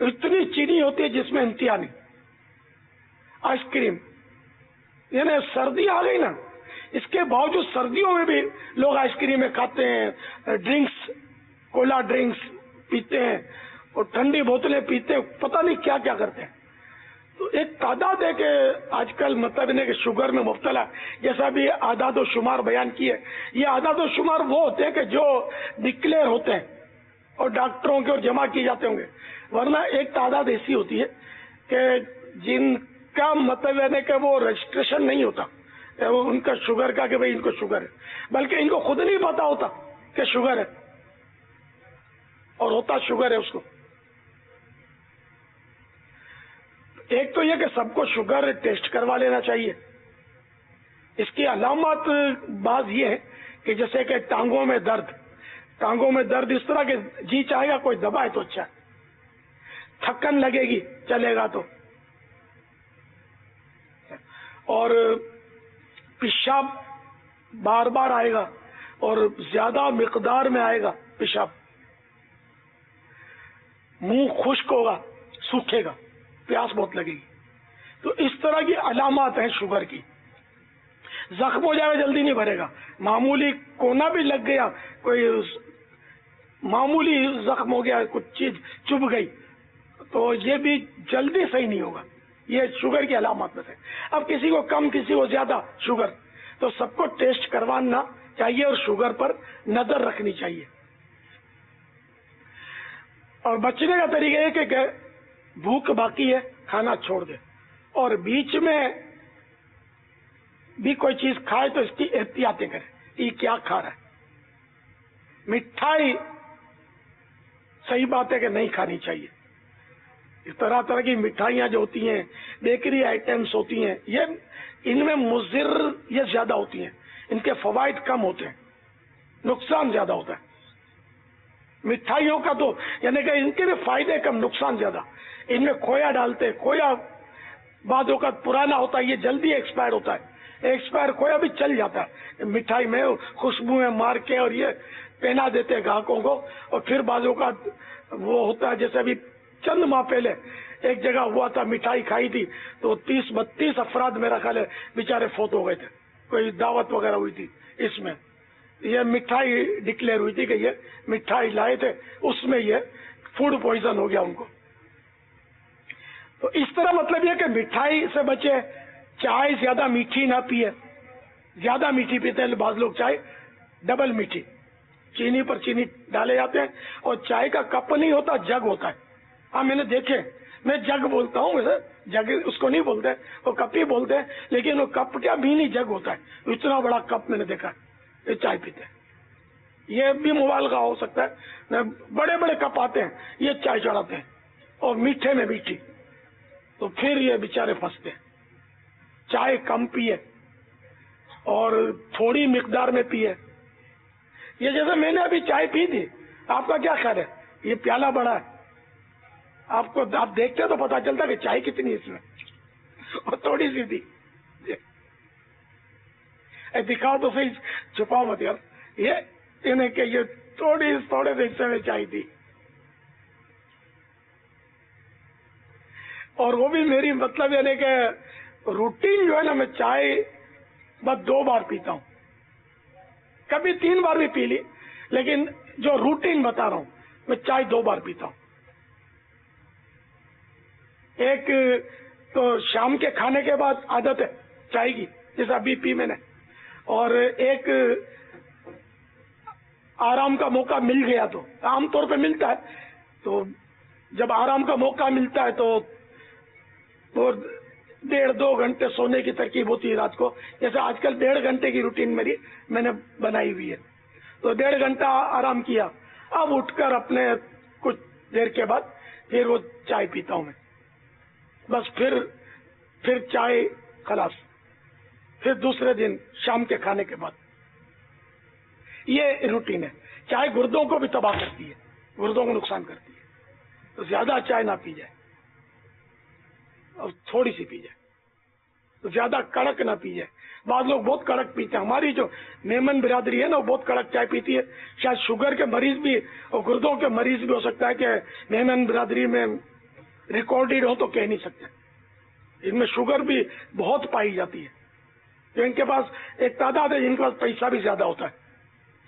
اتنی چینی ہوتی ہے جس میں انتہا نہیں. آئس کریم، یعنی سردی آ گئی نا، اس کے باوجود سردیوں میں بھی لوگ آئس کریم کھاتے ہیں، ڈرنکس، کولا ڈرنکس پیتے ہیں اور ٹھنڈی بوتلیں پیتے ہیں، پتہ نہیں کیا کیا کرتے ہیں. تو ایک تعداد ہے کہ آج کل مطلب کہ شوگر میں مبتلا، جیسا بھی اعداد و شمار بیان کیے، یہ اعداد و شمار وہ ہوتے ہیں کہ جو ڈکلیئر ہوتے ہیں اور ڈاکٹروں کے اور جمع کیے جاتے ہوں گے، ورنہ ایک تعداد ایسی ہوتی ہے کہ جن کا مطلب ہے کہ وہ رجسٹریشن نہیں ہوتا، وہ ان کا شوگر کا کہ بھئی ان کو شوگر ہے، بلکہ ان کو خود نہیں پتا ہوتا کہ شوگر ہے اور ہوتا شوگر ہے اس کو. ایک تو یہ کہ سب کو شوگر ٹیسٹ کروا لینا چاہیے. اس کی علامات بعض یہ ہے کہ جیسے کہ ٹانگوں میں درد اس طرح کہ جی چاہے گا کوئی دبائے تو اچھا ہے، تھکن لگے گی چلے گا تو، اور پیشاب بار بار آئے گا اور زیادہ مقدار میں آئے گا پیشاب، منہ خشک ہوگا، سوکھے گا، پیاس بہت لگے گی. تو اس طرح کی علامات ہیں شوگر کی. زخم ہو جائے جلدی نہیں بھرے گا، معمولی کونا بھی لگ گیا، کوئی معمولی زخم ہو گیا، کچھ چیز چبھ گئی تو یہ بھی جلدی صحیح نہیں ہوگا. یہ شوگر کی علامات میں سے. اب کسی کو کم کسی کو زیادہ شوگر، تو سب کو ٹیسٹ کروانا چاہیے اور شوگر پر نظر رکھنی چاہیے. اور بچنے کا طریقہ یہ کہ بھوک باقی ہے کھانا چھوڑ دے، اور بیچ میں بھی کوئی چیز کھائے تو اس کی احتیاطیں کرے، یہ کیا کھا رہا ہے. مٹھائی صحیح بات ہے کہ نہیں کھانی چاہیے. طرح طرح کی مٹھائیاں جو ہوتی ہیں، بیکری آئٹمس ہوتی ہیں، یہ ان میں مضر یہ زیادہ ہوتی ہیں، ان کے فوائد کم ہوتے ہیں، نقصان زیادہ ہوتا ہے. مٹھائیوں کا تو یعنی کہ ان کے بھی فائدے کم نقصان زیادہ. ان میں کھویا ڈالتے، کھویا بعد اوقات پرانا ہوتا ہے، یہ جلدی ایکسپائر ہوتا ہے. ایکسپائر کھویا بھی چل جاتا ہے مٹھائی میں، خوشبوئیں مار کے اور یہ پہنا دیتے ہیں گاہکوں کو. اور پھر بعض اوقات وہ ہوتا ہے جیسے ابھی چند ماہ پہلے ایک جگہ ہوا تھا، مٹھائی کھائی تھی تو 30-32 افراد میرا خیال ہے بیچارے فوت ہو گئے تھے. کوئی دعوت وغیرہ ہوئی تھی، اس میں یہ مٹھائی ڈکلیئر ہوئی تھی کہ یہ مٹھائی لائے تھے، اس میں یہ فوڈ پوائزن ہو گیا ان کو. تو اس طرح مطلب یہ کہ مٹھائی سے بچے. چائے زیادہ میٹھی نہ پیے، زیادہ میٹھی پیتے ہیں بعض لوگ، چائے ڈبل میٹھی، چینی پر چینی ڈالے جاتے ہیں. اور چائے کا کپ نہیں ہوتا، جگ ہوتا ہے. ہاں میں نے دیکھے، میں جگ بولتا ہوں ویسے، جگ اس کو نہیں بولتے، وہ کپ ہی بولتے ہیں، لیکن وہ کپ کیا مینی جگ ہوتا ہے، اتنا بڑا کپ میں نے دیکھا ہے، یہ چائے پیتے ہیں. یہ بھی مبالغہ ہو سکتا ہے، بڑے بڑے کپ آتے ہیں یہ چائے چڑھاتے ہیں، اور میٹھے میں میٹھی، تو پھر یہ بیچارے پھنستے ہیں. چائے کم پیے اور تھوڑی مقدار میں پیے. یہ جیسے میں نے ابھی چائے پی تھی، آپ کا کیا خیال ہے؟ یہ پیالہ بڑا ہے، آپ کو آپ دیکھتے تو پتا چلتا کہ چائے کتنی اس میں، اور تھوڑی سی تھی. دکھاؤ تو صحیح، چھپاؤ مت یار. یہ کہ یہ تھوڑے سے حصے میں چائے تھی، اور وہ بھی میری مطلب یعنی کہ روٹین جو ہے نا، میں چائے بس 2 بار پیتا ہوں، کبھی 3 بار بھی پی لی، لیکن جو روٹین بتا رہا ہوں میں چائے 2 بار پیتا ہوں. ایک تو شام کے کھانے کے بعد عادت ہے چائے کی، جیسا ابھی پی میں نے، اور ایک آرام کا موقع مل گیا تو عام طور پہ ملتا ہے، تو جب آرام کا موقع ملتا ہے تو 1.5-2 گھنٹے سونے کی ترکیب ہوتی ہے رات کو. جیسے آج کل 1.5 گھنٹے کی روٹین میری میں نے بنائی ہوئی ہے، تو 1.5 گھنٹہ آرام کیا، اب اٹھ کر اپنے کچھ دیر کے بعد پھر وہ چائے پیتا ہوں میں، بس پھر چائے خلاص، پھر دوسرے دن شام کے کھانے کے بعد، یہ روٹین ہے۔ چائے گردوں کو بھی تباہ کرتی ہے، گردوں کو نقصان کرتی ہے، تو زیادہ چائے نہ پی جائے اور تھوڑی سی پی جائے، تو زیادہ کڑک نہ پی جائے۔ بعض لوگ بہت کڑک پیتے ہیں، ہماری جو میمن برادری ہے نا وہ بہت کڑک چائے پیتی ہے، شاید شوگر کے مریض بھی اور گردوں کے مریض بھی ہو سکتا ہے کہ میمن برادری میں ریکارڈڈ ہو تو کہہ نہیں سکتے، ان میں شوگر بھی بہت پائی جاتی ہے، تو ان کے پاس ایک تعداد ہے جن کے پاس پیسہ بھی زیادہ ہوتا ہے،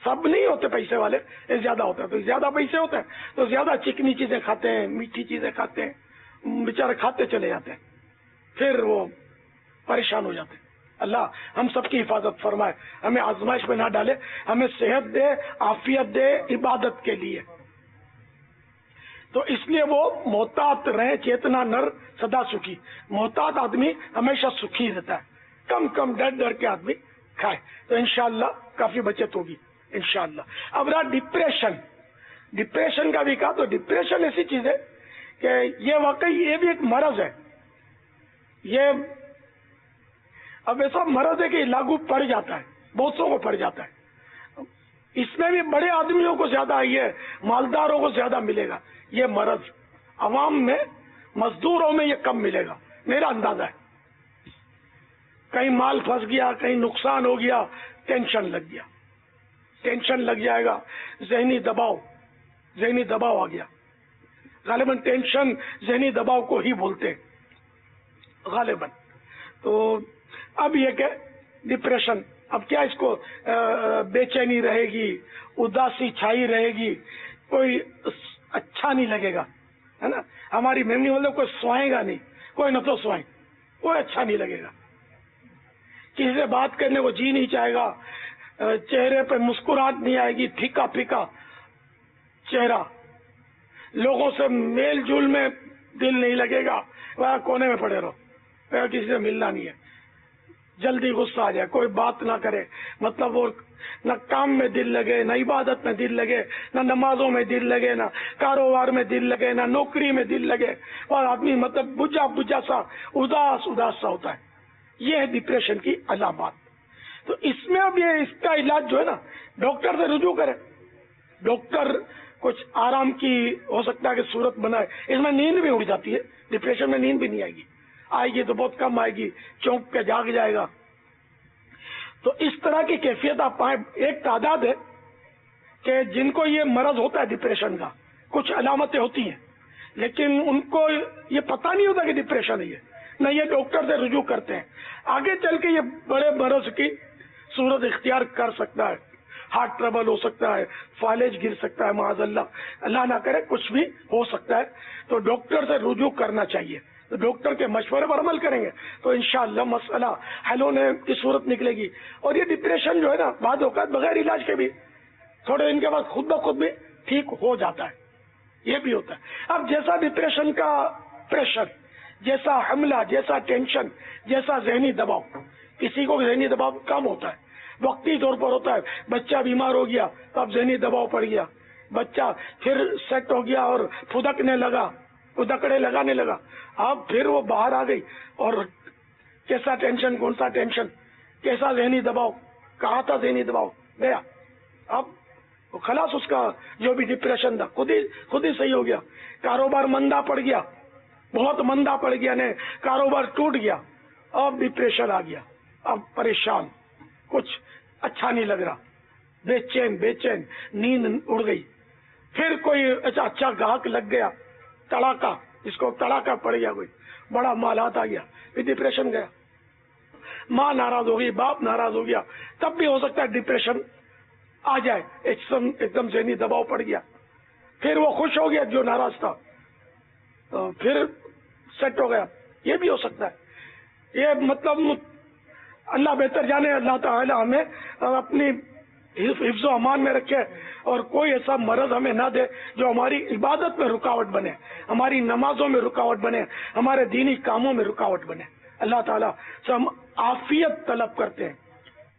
سب نہیں ہوتے پیسے والے، یہ زیادہ ہوتا ہے، تو زیادہ پیسے ہوتے ہیں تو زیادہ چکنی چیزیں کھاتے ہیں، میٹھی چیزیں کھاتے ہیں، بیچارے کھاتے چلے جاتے ہیں، پھر وہ پریشان ہو جاتے ہیں۔ اللہ ہم سب کی حفاظت فرمائے، ہمیں آزمائش میں نہ ڈالے، ہمیں صحت دے، عافیت دے عبادت کے لیے۔ تو اس لیے وہ محتاط رہے، چیتنا نر سدا سکھی، محتاط آدمی ہمیشہ سکھی رہتا ہے، کم کم ڈر ڈر کے آدمی کھائے تو انشاءاللہ کافی بچت ہوگی انشاءاللہ۔ اب رہا ڈپریشن کا بھی کہا، تو ڈپریشن ایسی چیز ہے کہ یہ واقعی یہ بھی ایک مرض ہے، یہ اب ایسا مرض ہے کہ لاگو پڑ جاتا ہے، بہت سو کو پڑ جاتا ہے، اس میں بھی بڑے آدمیوں کو زیادہ، یہ مالداروں کو زیادہ ملے گا یہ مرض، عوام میں مزدوروں میں یہ کم ملے گا، میرا اندازہ ہے۔ کہیں مال پھنس گیا، کہیں نقصان ہو گیا، ٹینشن لگ گیا، ٹینشن لگ جائے گا، ذہنی دباؤ آ گیا، غالباً ٹینشن ذہنی دباؤ کو ہی بولتے ہیں غالباً۔ تو اب یہ کہ ڈپریشن، اب کیا اس کو بے چینی رہے گی، اداسی چھائی رہے گی، کوئی اچھا نہیں لگے گا، ہے نا، ہماری میمنی والے کوئی سوائے گا نہیں، کوئی نہ تو سوائیں، کوئی اچھا نہیں لگے گا، کسی سے بات کرنے کو جی نہیں چاہے گا، چہرے پہ مسکراہٹ نہیں آئے گی، پھیکا پھیکا چہرہ، لوگوں سے میل جول میں دل نہیں لگے گا، وہ کونے میں پڑے رہو، کسی سے ملنا نہیں ہے، جلدی غصہ آ جائے، کوئی بات نہ کرے، مطلب وہ نہ کام میں دل لگے، نہ عبادت میں دل لگے، نہ نمازوں میں دل لگے، نہ کاروبار میں دل لگے، نہ نوکری میں دل لگے، اور آدمی مطلب بجھا سا اداس سا ہوتا ہے، یہ ہے ڈپریشن کی علامات۔ تو اس میں اب یہ اس کا علاج جو ہے نا، ڈاکٹر سے رجوع کرے، ڈاکٹر کچھ آرام کی ہو سکتا ہے کہ صورت بنائے، اس میں نیند بھی اڑ جاتی ہے، ڈپریشن میں نیند بھی نہیں آئے گی تو بہت کم آئے گی، چونک کے جاگ جائے گا۔ تو اس طرح کی کیفیت آپ پائیں، ایک تعداد ہے کہ جن کو یہ مرض ہوتا ہے ڈپریشن کا، کچھ علامتیں ہوتی ہیں لیکن ان کو یہ پتہ نہیں ہوتا کہ ڈپریشن ہے، نہ یہ ڈاکٹر سے رجوع کرتے ہیں، آگے چل کے یہ بڑے مرض کی صورت اختیار کر سکتا ہے، ہارٹ ٹربل ہو سکتا ہے، فالج گر سکتا ہے، معاذ اللہ نہ کرے کچھ بھی ہو سکتا ہے، تو ڈاکٹر سے رجوع کرنا چاہیے، تو ڈاکٹر کے مشورے پر عمل کریں گے تو انشاءاللہ مسئلہ حل ہونے کی صورت نکلے گی۔ اور یہ ڈپریشن جو ہے نا، بعض اوقات بغیر علاج کے بھی تھوڑے دن کے بعد خود بخود بھی ٹھیک ہو جاتا ہے، یہ بھی ہوتا ہے۔ اب جیسا ڈپریشن کا پریشر، جیسا حملہ، جیسا ٹینشن، جیسا ذہنی دباؤ، کسی کو ذہنی دباؤ کم ہوتا ہے، وقتی طور پر ہوتا ہے، بچہ بیمار ہو گیا تو اب ذہنی دباؤ پڑ گیا، بچہ پھر سیٹ ہو گیا اور پھدکنے لگا، ادکڑے لگانے لگا، اب پھر وہ باہر آ گئی، اور کیسا ٹینشن، کون سا ٹینشن، کیسا ذہنی دباؤ، کہاں تھا ذہنی دباؤ، گیا، اب خلاص اس کا جو بھی ڈپریشن تھا خود ہی صحیح ہو گیا۔ کاروبار مندہ پڑ گیا، بہت مندہ پڑ گیا، نے کاروبار ٹوٹ گیا، اب ڈپریشن آ گیا، اب پریشان، کچھ اچھا نہیں لگ رہا، بے چین، نیند اڑ گئی، پھر کوئی اچھا گاہک لگ گیا، تڑاکا، جس کو تڑاکا پڑ گیا، کوئی بڑا مال ہاتھ آ گیا، پھر ڈپریشن گیا، ماں ناراض ہو گئی، باپ ناراض ہو گیا، تب بھی ہو سکتا ہے ڈپریشن آ جائے، ایک دم ذہنی دباؤ پڑ گیا، پھر وہ خوش ہو گیا جو ناراض تھا تو پھر سیٹ ہو گیا، یہ بھی ہو سکتا ہے۔ یہ مطلب اللہ بہتر جانے، اللہ تعالی ہمیں اپنی حفظ و امان میں رکھے اور کوئی ایسا مرض ہمیں نہ دے جو ہماری عبادت میں رکاوٹ بنے، ہماری نمازوں میں رکاوٹ بنے، ہمارے دینی کاموں میں رکاوٹ بنے۔ اللہ تعالیٰ سے ہم عافیت طلب کرتے ہیں،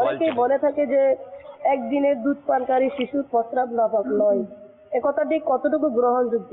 অনেকেই বলে থাকে যে একদিনের দুধ পানকারী শিশুর প্রস্রাব নাপাক নয়, এ কথাটি কতটুকু গ্রহণযোগ্য?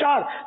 4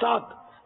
7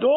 2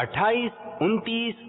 28, 29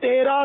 13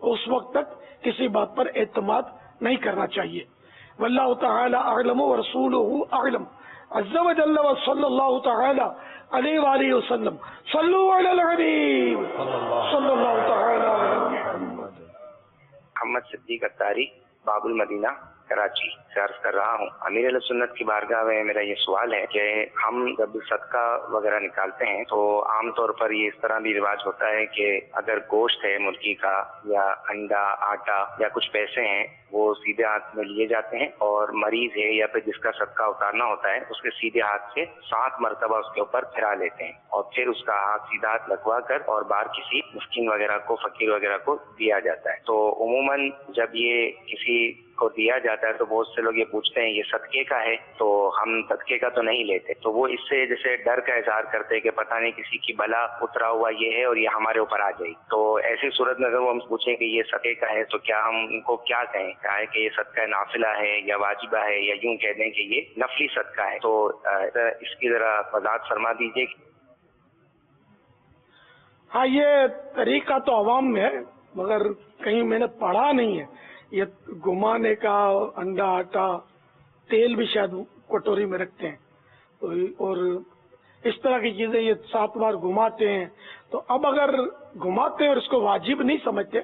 اس وقت تک کسی بات پر اعتماد نہیں کرنا چاہیے. واللہ تعالی اعلم ورسولہ اعلم عز وجل وصلی اللہ تعالی علیہ وآلہ وسلم. صلوا علی الحبیب صلی اللہ تعالی علی محمد. محمد صدیق اتاری، باب المدینہ، کراچی سے عرض کر رہا ہوں. امیر اہل سنت کی بارگاہ میں میرا یہ سوال ہے کہ ہم جب صدقہ وغیرہ نکالتے ہیں تو عام طور پر یہ اس طرح بھی رواج ہوتا ہے کہ اگر گوشت ہے مرغی کا یا انڈا، آٹا یا کچھ پیسے ہیں وہ سیدھے ہاتھ میں لیے جاتے ہیں، اور مریض ہے یا پھر جس کا صدقہ اتارنا ہوتا ہے اس کے سیدھے ہاتھ سے 7 مرتبہ اس کے اوپر پھرا لیتے ہیں، اور پھر اس کا ہاتھ سیدھا ہاتھ لگوا کر اور باہر کسی مسکین وغیرہ کو، فقیر وغیرہ کو دیا جاتا ہے. تو عموماً جب یہ کسی کو دیا جاتا ہے تو بہت سے لوگ یہ پوچھتے ہیں یہ صدقے کا ہے، تو ہم صدقے کا تو نہیں لیتے. تو وہ اس سے جیسے ڈر کا اظہار کرتے ہیں کہ پتہ نہیں کسی کی بلا اترا ہوا یہ ہے اور یہ ہمارے اوپر آ جائے. تو ایسی صورت میں اگر وہ ہم پوچھیں کہ یہ صدقے کا ہے تو کیا ہم ان کو کیا کہیں؟ کیا ہے کہ یہ صدقہ نافلہ ہے یا واجبہ ہے، یا یوں کہہ دیں کہ یہ نفلی صدقہ ہے؟ تو اس کی ذرا وضاحت فرما دیجیے. ہاں، یہ طریقہ تو عوام میں ہے مگر کہیں میں نے پڑھا نہیں ہے. یہ گھمانے کا، انڈا، آٹا، تیل بھی شاید کٹوری میں رکھتے ہیں اور اس طرح کی چیزیں یہ 7 بار گھماتے ہیں. تو اب اگر گھماتے ہیں اور اس کو واجب نہیں سمجھتے،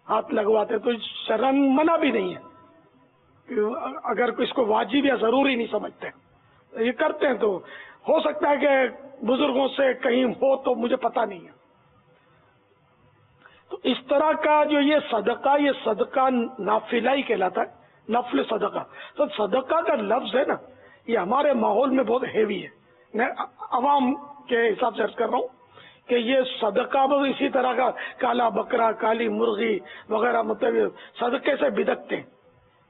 ہاتھ لگواتے، تو شرعاً منع بھی نہیں ہے. اگر اس کو واجب یا ضروری نہیں سمجھتے یہ کرتے ہیں، تو ہو سکتا ہے کہ بزرگوں سے کہیں ہو تو مجھے پتہ نہیں ہے. تو اس طرح کا جو یہ صدقہ نافلہ ہی کہلاتا ہے، نفل صدقہ. تو صدقہ کا لفظ ہے نا، یہ ہمارے ماحول میں بہت ہیوی ہے. میں عوام کے حساب سے عرض کر رہا ہوں کہ یہ صدقہ بس اسی طرح کا کالا بکرا، کالی مرغی وغیرہ، مطلب صدقے سے بدکتے ہیں.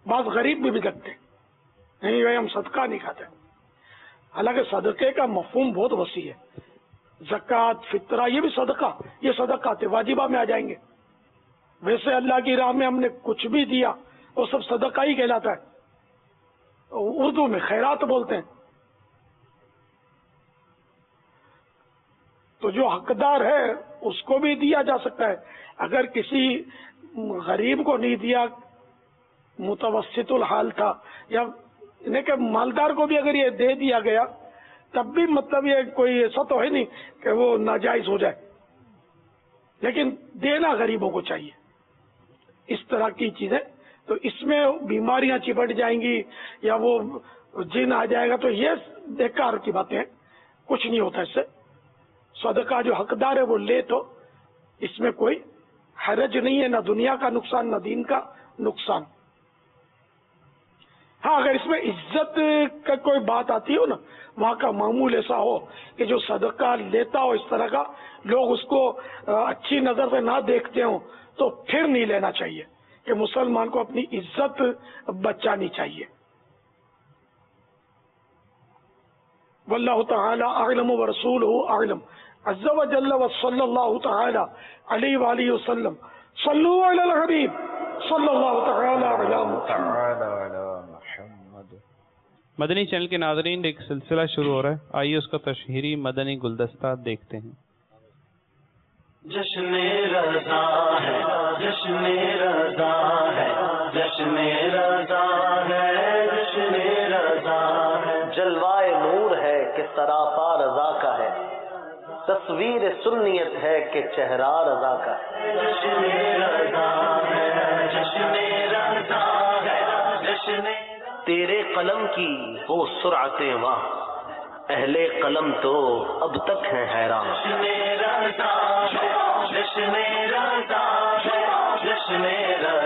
بعض غریب بھی بدکتے ہیں، نہیں بھائی ہم صدقہ نہیں کھاتے. حالانکہ صدقے کا مفہوم بہت وسیع ہے. زکوٰۃ، فطرہ، یہ بھی صدقہ، یہ صدقات واجبہ میں آ جائیں گے. ویسے اللہ کی راہ میں ہم نے کچھ بھی دیا وہ سب صدقہ ہی کہلاتا ہے. اردو میں خیرات بولتے ہیں. تو جو حقدار ہے اس کو بھی دیا جا سکتا ہے. اگر کسی غریب کو نہیں دیا، متوسط الحال تھا، یا یعنی کہ مالدار کو بھی اگر یہ دے دیا گیا تب بھی مطلب یہ کوئی ایسا تو ہے نہیں کہ وہ ناجائز ہو جائے، لیکن دینا غریبوں کو چاہیے. اس طرح کی چیزیں، تو اس میں بیماریاں چپٹ جائیں گی یا وہ جن آ جائے گا، تو یہ بیکار کی باتیں ہیں، کچھ نہیں ہوتا اس سے. صدقہ جو حقدار ہے وہ لے، تو اس میں کوئی حرج نہیں ہے، نہ دنیا کا نقصان نہ دین کا نقصان. ہاں، اگر اس میں عزت کا کوئی بات آتی ہو نا، وہاں کا معمول ایسا ہو کہ جو صدقہ لیتا ہو اس طرح کا لوگ اس کو اچھی نظر سے نہ دیکھتے ہوں، تو پھر نہیں لینا چاہیے. کہ مسلمان کو اپنی عزت بچانی چاہیے. واللہ تعالی اعلم ورسولہ اعلم عز وجل وصلی اللہ تعالی علیہ وآلہ وسلم. صلو علی الحبیب صلی اللہ تعالی علی محمد. مدنی چینل کے ناظرین، ایک سلسلہ شروع ہو رہا ہے، آئیے اس کا تشہیری مدنی گلدستہ دیکھتے ہیں. جشن رضا ہے، جشن رضا ہے، جشن رضا ہے، جشن رضا ہے. جلوائے نور ہے کہ سراپا رضا کا ہے، تصویر سنیت ہے کہ چہرہ رضا کا ہے. جشن رضا ہے، جشن رضا ہے، جشن. تیرے قلم کی وہ سرعتیں واہ، اہل قلم تو اب تک ہیں حیران.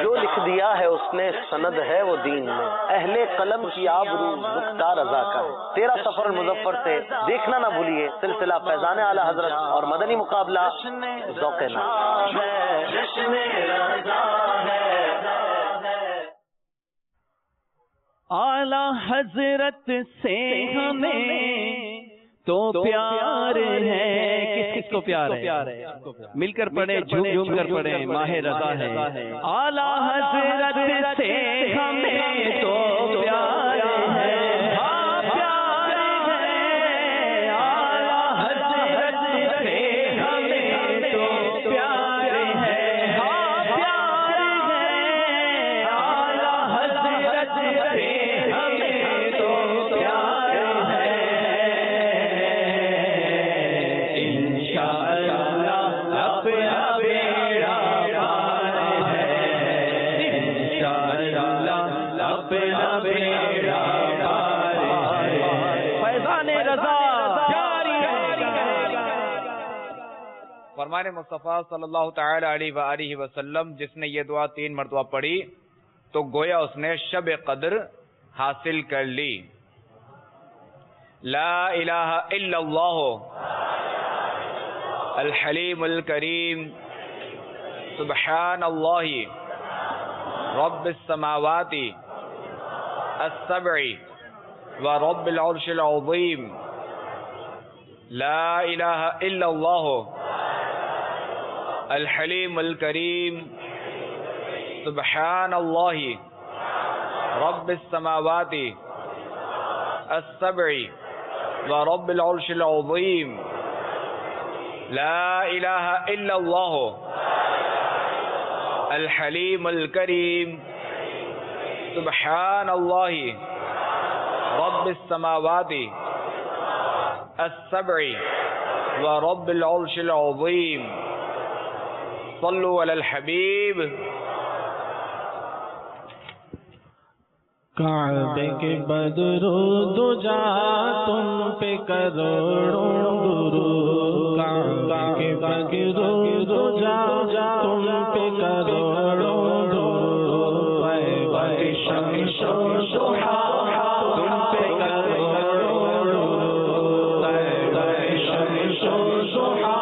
جو لکھ دیا ہے اس نے سند ہے وہ دین میں، اہل قلم کی آبرو نکتہ رضا کا ہے. تیرا سفر المظفر سے دیکھنا نہ بھولیے سلسلہ فیضان اعلی حضرت اور مدنی مقابلہ ذوق نام. اعلی حضرت سے ہمیں تو پیار ہے. کس کو پیار ہے؟ مل کر پڑھیں، جھوم جھوم کر پڑھیں، ماہ رضا ہے. اعلی حضرت سے ہمیں تو پیار ہے، پیار ہے. اعلی حضرت سے ہمیں تو پیار ہے، پیار فرمان مصطفیٰ صلی اللہ تعالی علیہ وآلہ وسلم جس نے یہ دعا 3 مرتبہ پڑھی تو گویا اس نے شب قدر حاصل کر لی. لا الہ الا اللہ الحلیم الکریم سبحان اللہ رب السماوات السبع ورب العرش العظیم. لا الہ الا اللہ الحلیم الکریم سبحان اللہ رب السماوات السبع ورب العرش العظیم. لا الہ الا اللہ الحلیم الکریم سبحان اللہ رب السماوات السبع ورب العرش العظیم. صلوا علی الحبیب. کعبے کے بدرود جا تم پہ کروڑوں درود. کعبے کے بدرود جا تم پہ کروڑوں درود. اے شمس و ضحا تم پہ کروڑوں درود. اے شمس و ضحا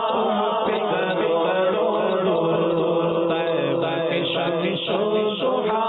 تم پہ کروڑوں درود. اے شمس و ضحا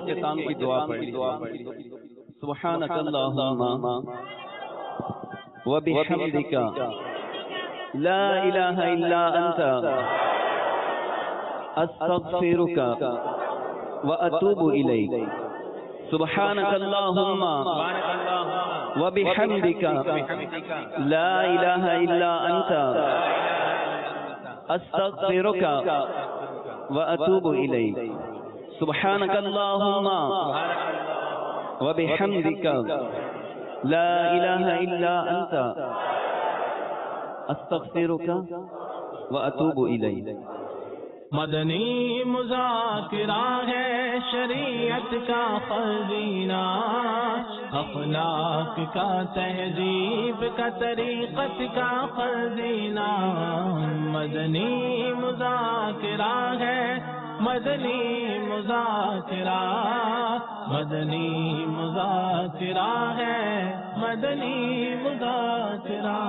اختتام کی دعا پڑھی. سبحانک اللہم و بحمدک لا الہ الا انت استغفرک و اتوب الیک. سبحانک اللہم و بحمدک لا الہ الا انت استغفرک و اتوب الیک. سبحانک اللہم و بحمدک لا الہ الا انت استغفرک و اتوب الیک. مدنی مذاکرہ ہے شریعت کا خزینہ، اخلاق کا تہذیب کا طریقت کا خزینہ. مدنی مذاکرہ ہے مدنی مذاکرہ، مدنی مذاکرہ ہے مدنی مذاکرہ.